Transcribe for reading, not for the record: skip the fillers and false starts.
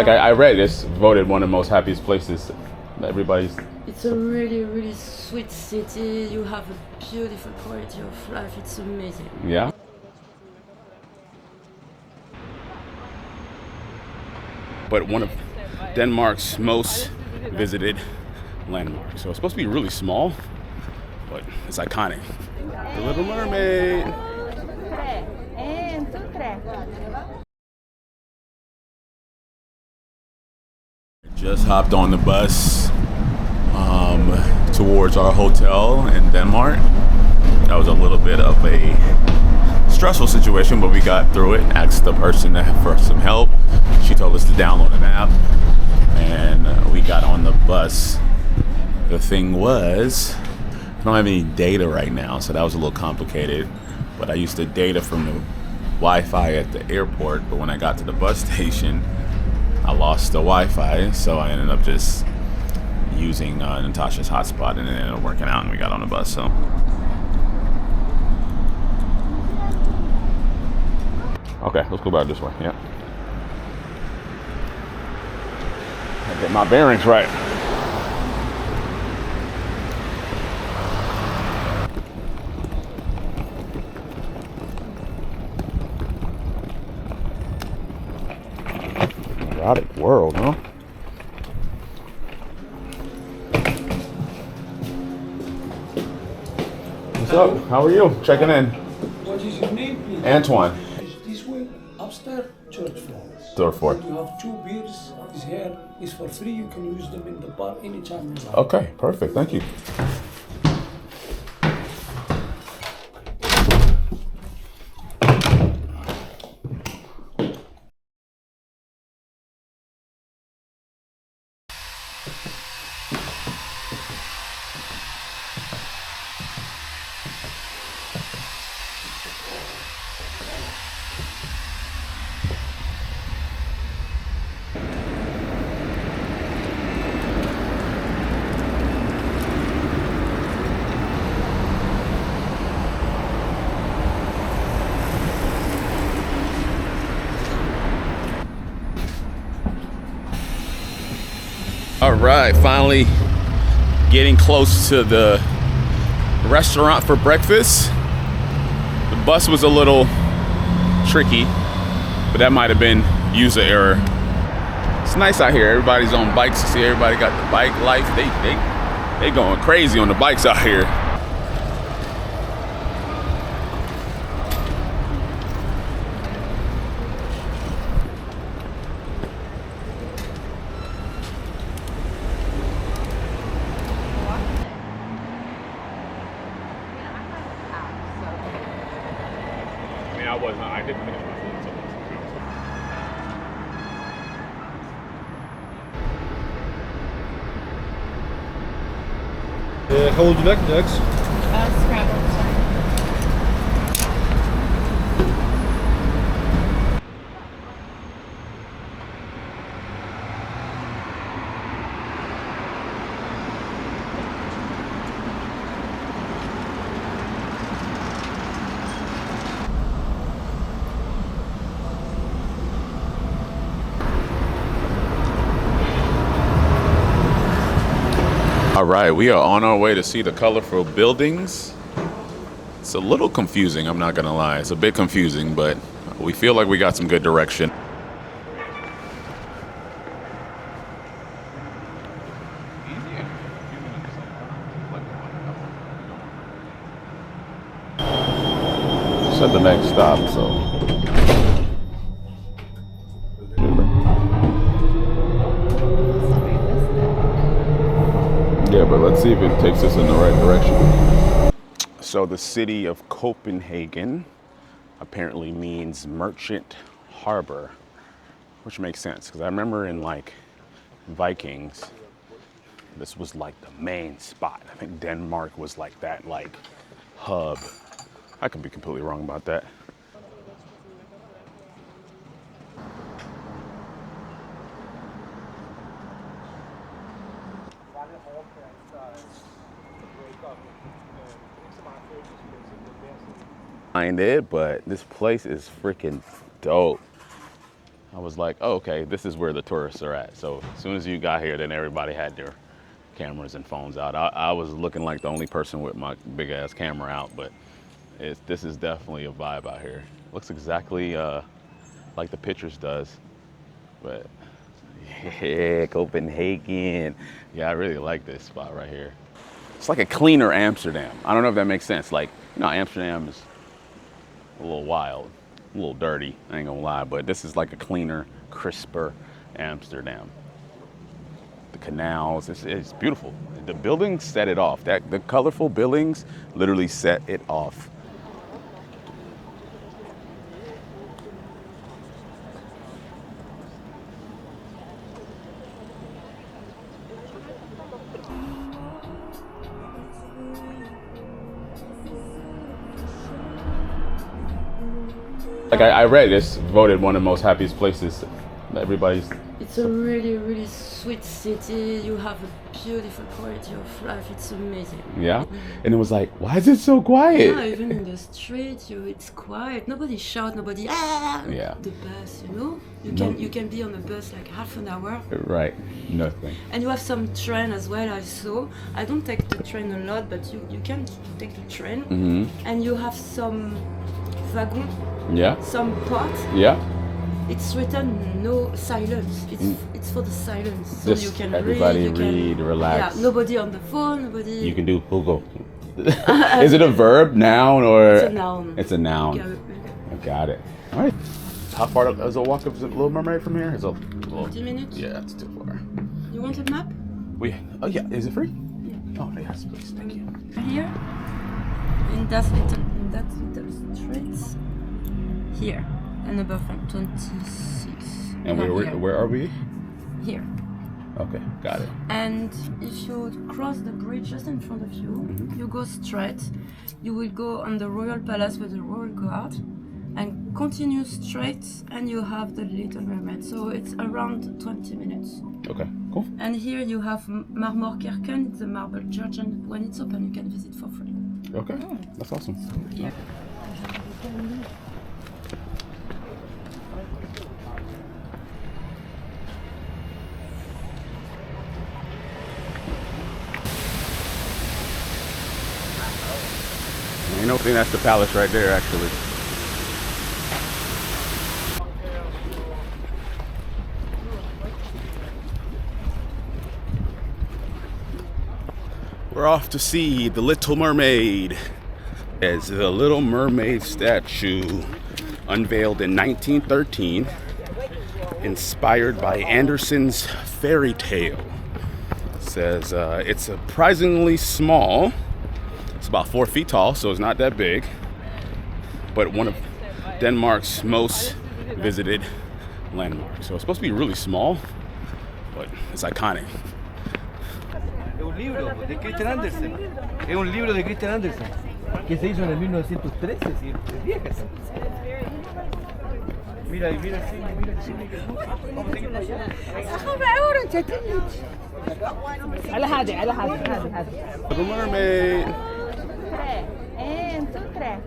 Like I read, it's voted one of the most happiest places. Everybody's. It's a really, really sweet city. You have a beautiful quality of life. It's amazing. Yeah. But one of Denmark's most visited landmarks. So it's supposed to be really small, but it's iconic. The Little Mermaid. Just hopped on the bus towards our hotel in Denmark. That was a little bit of a stressful situation, but we got through it. Asked the person for some help. She told us to download an app, and we got on the bus. The thing was, I don't have any data right now, so that was a little complicated. But I used the data from the Wi-Fi at the airport, but when I got to the bus station, I lost the Wi-Fi, so I ended up just using Natasha's hotspot, and it ended up working out, and we got on the bus. So, okay, let's go back this way. Yeah, I get my bearings right. Exotic world, huh? What's up? How are you? Checking in. What is your name, please? Antoine. This way, upstairs, third floor. Third floor. You have 2 beers. This here is for free. You can use them in the bar anytime you like. Okay, perfect. Thank you. All right, finally getting close to the restaurant for breakfast. The bus was a little tricky, but that might have been user error. It's nice out here. Everybody's on bikes. You see everybody got the bike life. They going crazy on the bikes out here. I didn't finish my food until Gaan we direct, Dex? Scrabble, sorry. All right, we are on our way to see the colorful buildings. It's a little confusing, I'm not gonna lie. It's a bit confusing, but we feel like we got some good direction. It's at the next stop, so. Yeah, but let's see if it takes us in the right direction. So the city of Copenhagen apparently means merchant harbor, which makes sense because I remember in like Vikings, this was like the main spot. I think Denmark was like that like hub. I can be completely wrong about that. Find it, but this place is freaking dope. I was like, oh, okay, this is where the tourists are at. So as soon as you got here, then everybody had their cameras and phones out. I was looking like the only person with my big ass camera out, but this is definitely a vibe out here. Looks exactly like the pictures does, but yeah, Copenhagen. Yeah, I really like this spot right here. It's like a cleaner Amsterdam. I don't know if that makes sense. Like, you know, Amsterdam is a little wild, a little dirty, I ain't gonna lie, but this is like a cleaner, crisper Amsterdam. The canals, it's beautiful. The buildings set it off. The colorful buildings literally set it off. Like I read, it's voted one of the most happiest places. Everybody's. It's a really, really sweet city. You have a beautiful quality of life. It's amazing. Yeah, and it was like, why is it so quiet? Yeah, even in the street, it's quiet. Nobody shout. Nobody Yeah. The bus, you know. You can be on the bus like half an hour. Right. Nothing. And you have some train as well. I saw. I don't take the train a lot, but you can take the train. Mm-hmm. And you have some wagon. Yeah. Some part. Yeah. It's written no silence. It's for the silence. So Just you can everybody read, relax. Yeah, nobody on the phone, nobody. You can do Google. Is it a verb, noun, or? It's a noun. It's a noun. Yeah. I got it. All right. How far is a walk up to Little Mermaid from here? It's a little. 50 minutes? Yeah, it's too far. You want a map? Oh yeah, is it free? Yeah. Oh yes, please, thank you. Here, in that little street. Here, and above from 26. And where are we? Here. Okay, got it. And if you cross the bridge just in front of you, you go straight. You will go on the Royal Palace with the Royal Guard, and continue straight, and you have the Little Mermaid. So it's around 20 minutes. Okay, cool. And here you have Marmorkerken, it's a marble church, and when it's open, you can visit for free. Okay, that's awesome. Yeah. You know, I think that's the palace right there, actually. We're off to see the Little Mermaid. As the Little Mermaid statue unveiled in 1913, inspired by Andersen's fairy tale. It says it's surprisingly small. It's about 4 feet tall, so it's not that big, but one of Denmark's most visited landmarks. So it's supposed to be really small, but it's iconic. Es un libro de Christian Andersen. Es un libro de Christian Andersen que se hizo en el 1913, sí, es vieja esa. Mira, mira el cine, mira el cine. Vamos a seguir para allá. على هذه هذه Little Mermaid. ايه انتو 3